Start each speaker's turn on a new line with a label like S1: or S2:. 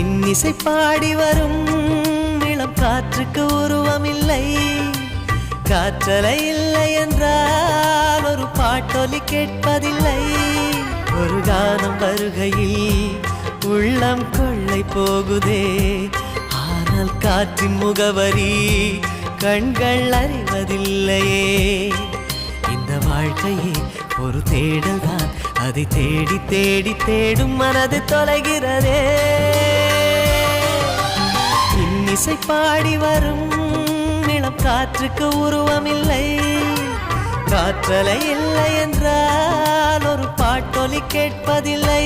S1: இன்னிசை பாடி வரும் இளம் காற்றுக்கு உருவமில்லை. காற்றலை இல்லை என்றால் ஒரு பாட்டொலி கேட்பதில்லை. ஒரு கானம் வருகையில் உள்ளம் கொள்ளை போகுதே. ஆனால் காற்றின் முகவரி கண்கள் அறிவதில்லையே. இந்த வாழ்க்கையே ஒரு தேடல் தான், அதை தேடி தேடி தேடும் மனது தொலைகிறதே. இன்னிசை பாடி வரும் இளம் காற்றுக்கு உருவமில்லை. காற்றலை இல்லை என்றால் ஒரு பாட்டொலி கேட்பதில்லை.